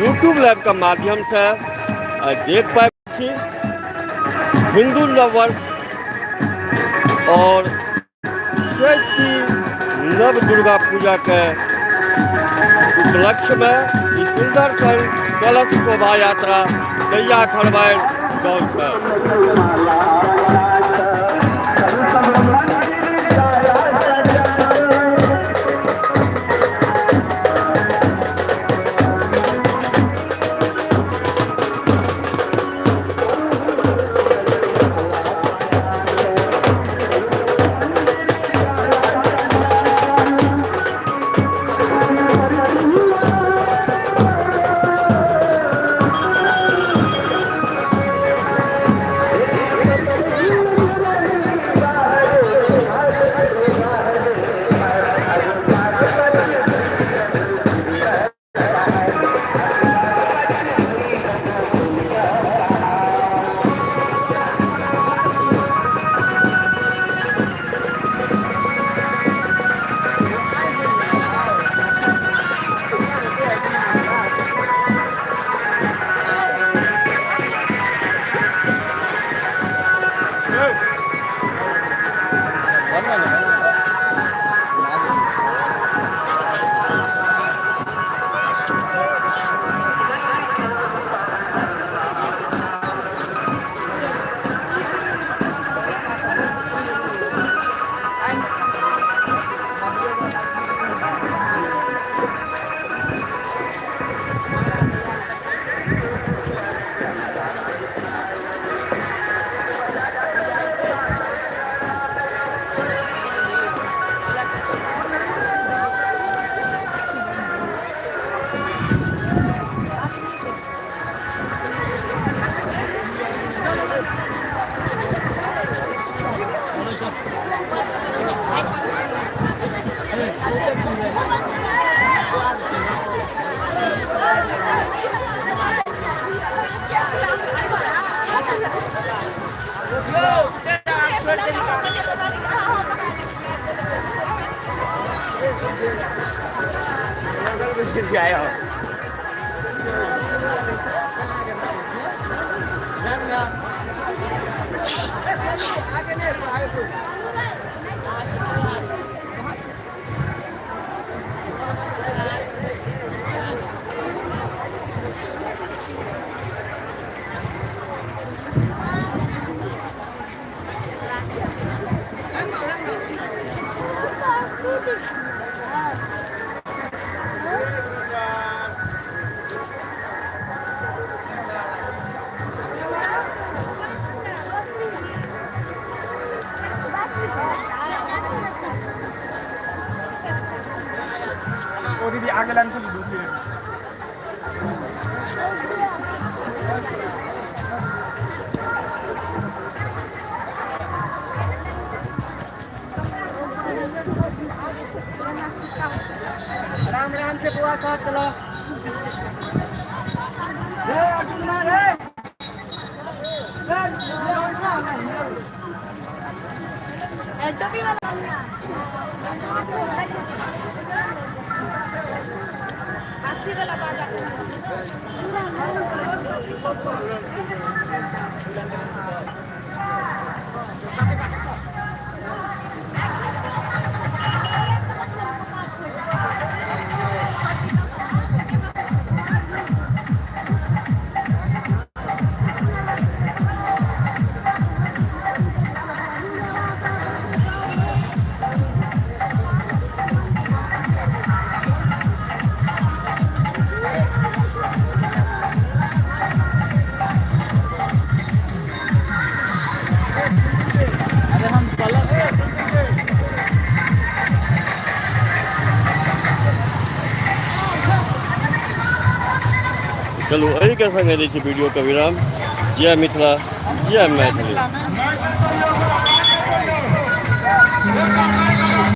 YouTube live के माध्यम से देख पाबि छी। हिंदू लवर्स और चैती नव दुर्गा पूजा के उपलक्ष्य में ई सुंदर सन कलश शोभा यात्रा दैया खड़बाइल गाँव से। दीदी आगे लाइन चली दूसरी राम राम से बुआ साहब चलो चलू एहि के संगे दै छी वीडियो के विराम। जय मिथिला, जय मैथिली।